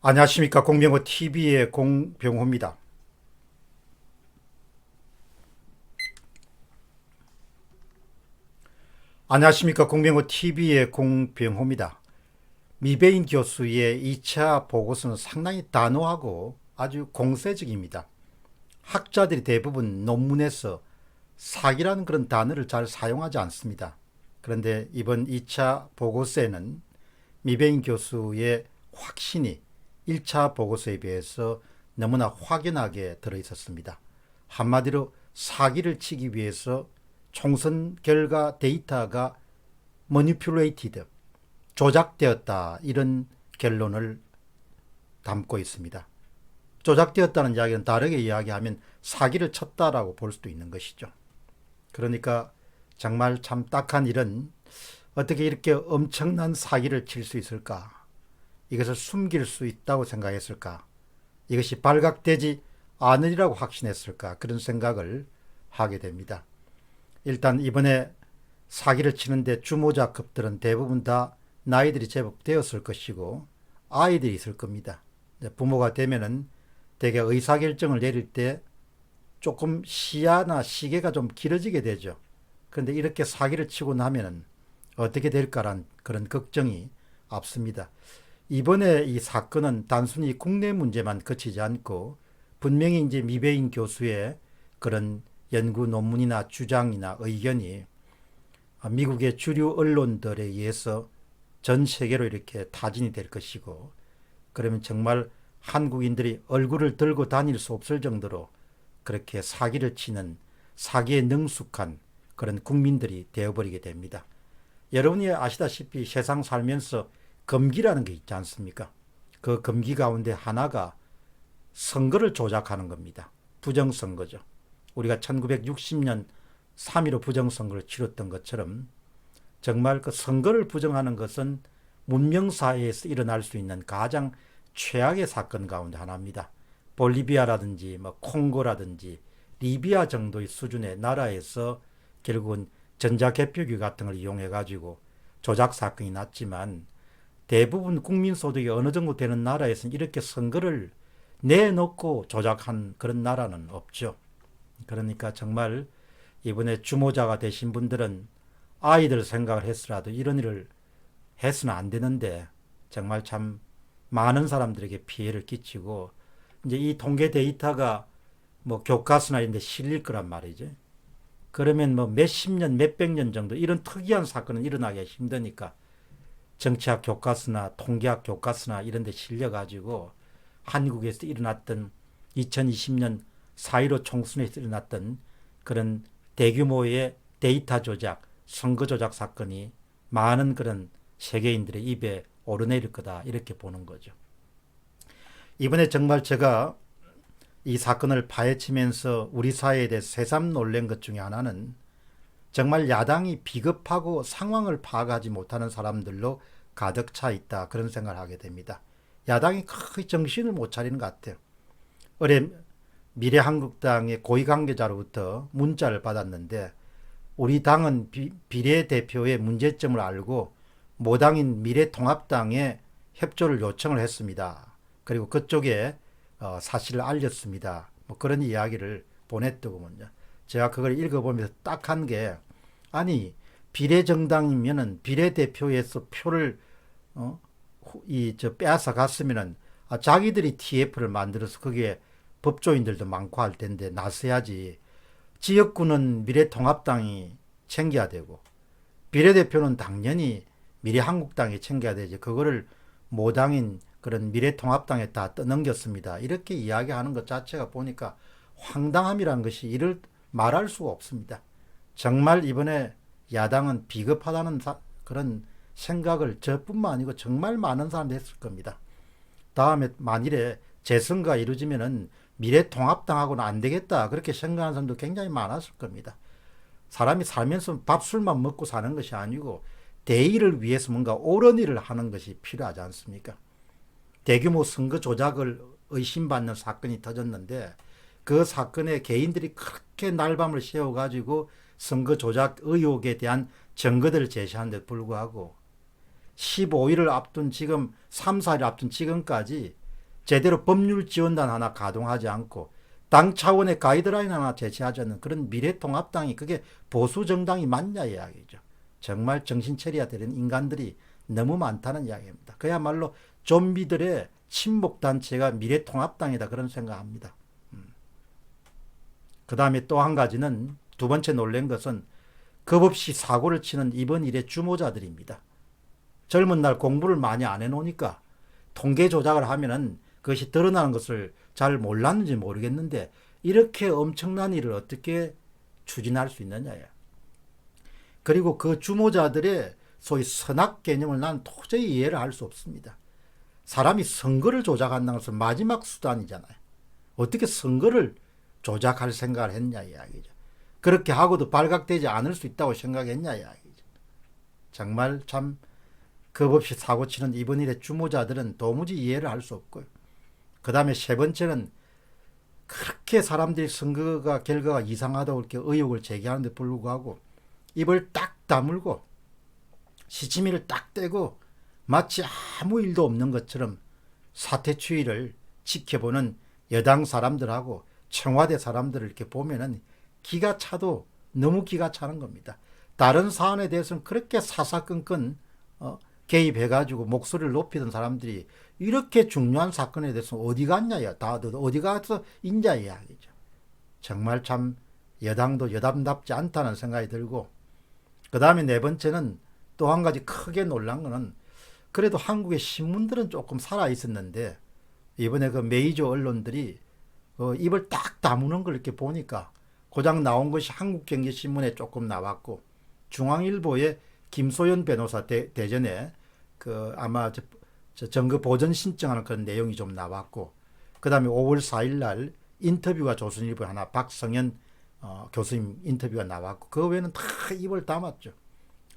안녕하십니까. 공병호 TV의 공병호입니다. 안녕하십니까. 공병호 TV의 공병호입니다. 미베인 교수의 2차 보고서는 상당히 단호하고 아주 공세적입니다. 학자들이 대부분 논문에서 사기라는 그런 단어를 잘 사용하지 않습니다. 그런데 이번 2차 보고서에는 미베인 교수의 확신이 1차 보고서에 비해서 너무나 확연하게 들어있었습니다. 한마디로 사기를 치기 위해서 총선 결과 데이터가 manipulated, 조작되었다, 이런 결론을 담고 있습니다. 조작되었다는 이야기는 다르게 이야기하면 사기를 쳤다라고 볼 수도 있는 것이죠. 그러니까 정말 참 딱한 일은 어떻게 이렇게 엄청난 사기를 칠 수 있을까? 이것을 숨길 수 있다고 생각했을까? 이것이 발각되지 않으리라고 확신했을까? 그런 생각을 하게 됩니다. 일단 이번에 사기를 치는데 주모자급들은 대부분 다 나이들이 제법 되었을 것이고 아이들이 있을 겁니다. 부모가 되면은 대개 의사결정을 내릴 때 조금 시야나 시계가 좀 길어지게 되죠. 그런데 이렇게 사기를 치고 나면은 어떻게 될까란 그런 걱정이 앞섭니다. 이번에 이 사건은 단순히 국내 문제만 그치지 않고 분명히 이제 미베인 교수의 그런 연구 논문이나 주장이나 의견이 미국의 주류 언론들에 의해서 전 세계로 이렇게 타진이 될 것이고, 그러면 정말 한국인들이 얼굴을 들고 다닐 수 없을 정도로 그렇게 사기를 치는 사기에 능숙한 그런 국민들이 되어버리게 됩니다. 여러분이 아시다시피 세상 살면서 금기라는 게 있지 않습니까? 그 금기 가운데 하나가 선거를 조작하는 겁니다. 부정선거죠. 우리가 1960년 3.15 부정선거를 치렀던 것처럼 정말 그 선거를 부정하는 것은 문명사회에서 일어날 수 있는 가장 최악의 사건 가운데 하나입니다. 볼리비아라든지 콩고라든지 리비아 정도의 수준의 나라에서 결국은 전자개표기 같은 걸 이용해 가지고 조작 사건이 났지만 대부분 국민소득이 어느 정도 되는 나라에서는 이렇게 선거를 내놓고 조작한 그런 나라는 없죠. 그러니까 정말 이번에 주모자가 되신 분들은 아이들 생각을 했으라도 이런 일을 해서는 안 되는데 정말 참 많은 사람들에게 피해를 끼치고, 이제 이 통계 데이터가 교과서나 이런 데 실릴 거란 말이죠. 그러면 몇십 년, 몇백 년 정도 이런 특이한 사건은 일어나기가 힘드니까 정치학 교과서나 통계학 교과서나 이런 데 실려가지고 한국에서 일어났던 2020년 4.15 총선에서 일어났던 그런 대규모의 데이터 조작, 선거 조작 사건이 많은 그런 세계인들의 입에 오르내릴 거다, 이렇게 보는 거죠. 이번에 정말 제가 이 사건을 파헤치면서 우리 사회에 대해 새삼 놀란 것 중에 하나는 정말 야당이 비겁하고 상황을 파악하지 못하는 사람들로 가득 차 있다, 그런 생각을 하게 됩니다. 야당이 거의 정신을 못 차리는 것 같아요. 어제 미래한국당의 고위관계자로부터 문자를 받았는데 우리 당은 비례대표의 문제점을 알고 모당인 미래통합당에 협조를 요청을 했습니다. 그리고 그쪽에 사실을 알렸습니다. 그런 이야기를 보냈더군요. 제가 그걸 읽어보면서 딱 한 게, 아니 비례정당이면은 비례대표에서 표를 빼앗아 갔으면은 자기들이 TF를 만들어서 거기에 법조인들도 많고 할 텐데 나서야지. 지역구는 미래통합당이 챙겨야 되고 비례대표는 당연히 미래한국당이 챙겨야 되지. 그거를 모당인 그런 미래통합당에 다 떠넘겼습니다. 이렇게 이야기하는 것 자체가 보니까 황당함이란 것이 이를 말할 수가 없습니다. 정말 이번에 야당은 비겁하다는 그런 생각을 저뿐만 아니고 정말 많은 사람들이 했을 겁니다. 다음에 만일에 재선거가 이루어지면은 미래통합당하고는 안 되겠다, 그렇게 생각하는 사람도 굉장히 많았을 겁니다. 사람이 살면서 밥술만 먹고 사는 것이 아니고 대의를 위해서 뭔가 옳은 일을 하는 것이 필요하지 않습니까? 대규모 선거 조작을 의심받는 사건이 터졌는데 그 사건에 개인들이 그렇게 날밤을 새워가지고 선거 조작 의혹에 대한 증거들을 제시하는 데 불구하고 15일을 앞둔 지금 3, 4일 앞둔 지금까지 제대로 법률 지원단 하나 가동하지 않고 당 차원의 가이드라인 하나 제시하지 않는 그런 미래통합당이 그게 보수 정당이 맞냐 이야기죠. 정말 정신체리가 되는 인간들이 너무 많다는 이야기입니다. 그야말로 좀비들의 친목단체가 미래통합당이다 그런 생각합니다. 그 다음에 또 한 가지는 두 번째 놀란 것은 겁없이 사고를 치는 이번 일의 주모자들입니다. 젊은 날 공부를 많이 안 해놓으니까 통계 조작을 하면은 그것이 드러나는 것을 잘 몰랐는지 모르겠는데 이렇게 엄청난 일을 어떻게 추진할 수 있느냐요. 그리고 그 주모자들의 소위 선악 개념을 난 도저히 이해를 할 수 없습니다. 사람이 선거를 조작한다는 것은 마지막 수단이잖아요. 어떻게 선거를 조작할 생각을 했냐 이야기죠. 그렇게 하고도 발각되지 않을 수 있다고 생각했냐 이야기죠. 정말 참 겁없이 사고치는 이번 일의 주모자들은 도무지 이해를 할 수 없고요. 그 다음에 세 번째는 그렇게 사람들이 선거가 결과가 이상하다고 이렇게 의혹을 제기하는데 불구하고 입을 딱 다물고 시치미를 딱 떼고 마치 아무 일도 없는 것처럼 사태 추이를 지켜보는 여당 사람들하고 청와대 사람들을 이렇게 보면은 기가 차도 너무 기가 차는 겁니다. 다른 사안에 대해서는 그렇게 사사건건 개입해가지고 목소리를 높이던 사람들이 이렇게 중요한 사건에 대해서 어디 갔냐야. 다들 어디 가서 인자 이야기죠. 정말 참 여당도 여당답지 않다는 생각이 들고 그 다음에 네 번째는 또 한 가지 크게 놀란 거는 그래도 한국의 신문들은 조금 살아 있었는데 이번에 그 메이저 언론들이 입을 딱 다무는 걸 이렇게 보니까 고작 나온 것이 한국경제신문에 조금 나왔고 중앙일보의 김소연 변호사 대전에 그 아마 정거 보전 신청하는 그런 내용이 좀 나왔고 그 다음에 5월 4일 날 인터뷰가 조선일보에 하나 박성현 교수님 인터뷰가 나왔고 그 외에는 다 입을 담았죠.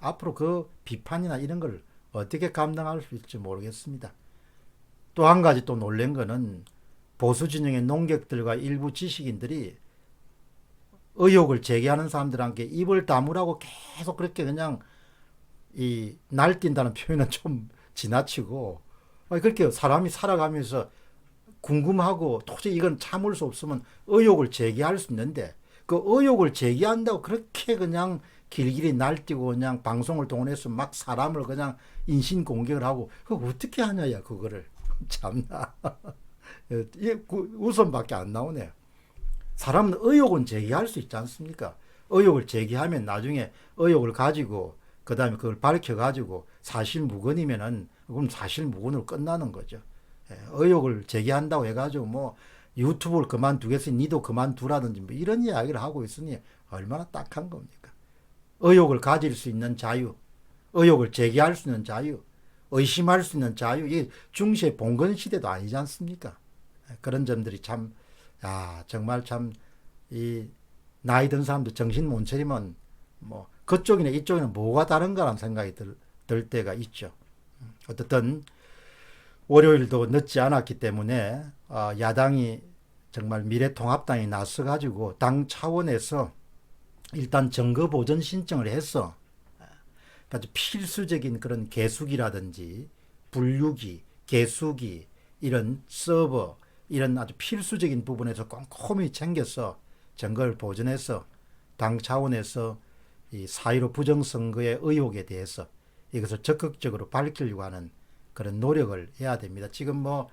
앞으로 그 비판이나 이런 걸 어떻게 감당할 수 있을지 모르겠습니다. 또 한 가지 또 놀란 거는 보수 진영의 농객들과 일부 지식인들이 의혹을 제기하는 사람들한테 입을 다물라고 계속 그렇게 그냥 이 날뛴다는 표현은 좀 지나치고 그렇게 사람이 살아가면서 궁금하고 도저히 이건 참을 수 없으면 의혹을 제기할 수 있는데 그 의혹을 제기한다고 그렇게 그냥 길길이 날뛰고 그냥 방송을 동원해서 막 사람을 그냥 인신공격을 하고 그거 어떻게 하냐야 그거를 참나 웃음밖에 안 나오네요. 사람은 의혹은 제기할 수 있지 않습니까? 의혹을 제기하면 나중에 의혹을 가지고 그 다음에 그걸 밝혀가지고 사실무근이면은 그럼 사실무근으로 끝나는 거죠. 의혹을 제기한다고 해가지고 뭐 유튜브를 그만두겠으니 니도 그만두라든지 뭐 이런 이야기를 하고 있으니 얼마나 딱한 겁니까? 의혹을 가질 수 있는 자유, 의혹을 제기할 수 있는 자유, 의심할 수 있는 자유, 이게 중시의 봉건 시대도 아니지 않습니까? 그런 점들이 참, 정말 참, 이, 나이 든 사람들 정신 못 차리면, 뭐, 그쪽이나 이쪽이나 뭐가 다른가라는 생각이 들 때가 있죠. 어쨌든, 월요일도 늦지 않았기 때문에, 야당이 정말 미래통합당이 나서가지고 당 차원에서 일단 정거보전 신청을 해서 아주 필수적인 그런 개수기라든지 분류기, 개수기, 이런 서버, 이런 아주 필수적인 부분에서 꼼꼼히 챙겨서 정거를 보전해서 당 차원에서 이 4.15 부정선거의 의혹에 대해서 이것을 적극적으로 밝히려고 하는 그런 노력을 해야 됩니다. 지금 뭐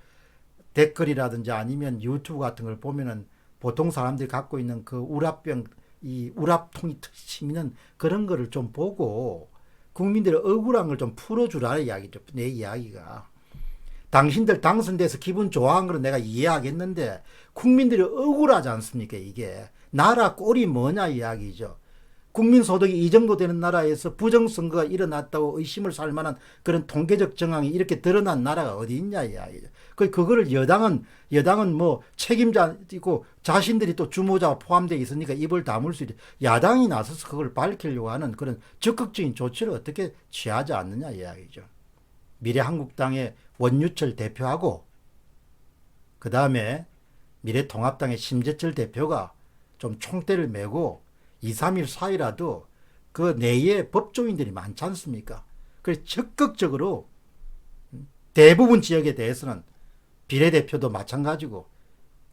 댓글이라든지 아니면 유튜브 같은 걸 보면은 보통 사람들이 갖고 있는 그 우라병, 이 우랍통이 터지는 그런 거를 좀 보고 국민들의 억울한 걸 좀 풀어주라 이야기죠. 내 이야기가. 당신들 당선돼서 기분 좋아한 거는 내가 이해하겠는데 국민들이 억울하지 않습니까? 이게. 나라 꼴이 뭐냐 이야기죠. 국민소득이 이 정도 되는 나라에서 부정선거가 일어났다고 의심을 살 만한 그런 통계적 정황이 이렇게 드러난 나라가 어디 있냐 이야기죠. 그거를 여당은 뭐 책임자이고 자신들이 또 주모자가 포함되어 있으니까 입을 다물 수 있죠. 야당이 나서서 그걸 밝히려고 하는 그런 적극적인 조치를 어떻게 취하지 않느냐 이야기죠. 미래한국당의 원유철 대표하고 그 다음에 미래통합당의 심재철 대표가 좀 총대를 메고 2, 3일 사이라도 그 내에 법조인들이 많지 않습니까? 그래서 적극적으로 대부분 지역에 대해서는 비례대표도 마찬가지고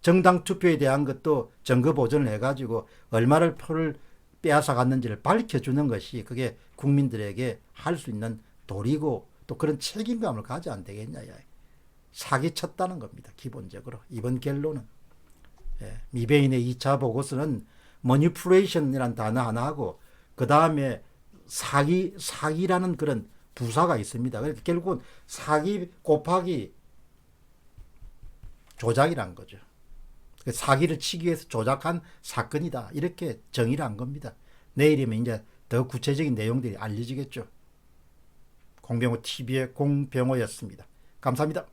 정당 투표에 대한 것도 증거 보존을 해가지고 얼마를 표를 빼앗아 갔는지를 밝혀주는 것이 그게 국민들에게 할 수 있는 도리고 또 그런 책임감을 가지 안 되겠냐. 사기쳤다는 겁니다. 기본적으로 이번 결론은. 미베인의 2차 보고서는 머니플레이션이라는 단어 하나 하고 그 다음에 사기라는 그런 부사가 있습니다. 그러니까 결국은 사기 곱하기 조작이란 거죠. 사기를 치기 위해서 조작한 사건이다. 이렇게 정의를 한 겁니다. 내일이면 이제 더 구체적인 내용들이 알려지겠죠. 공병호 TV의 공병호였습니다. 감사합니다.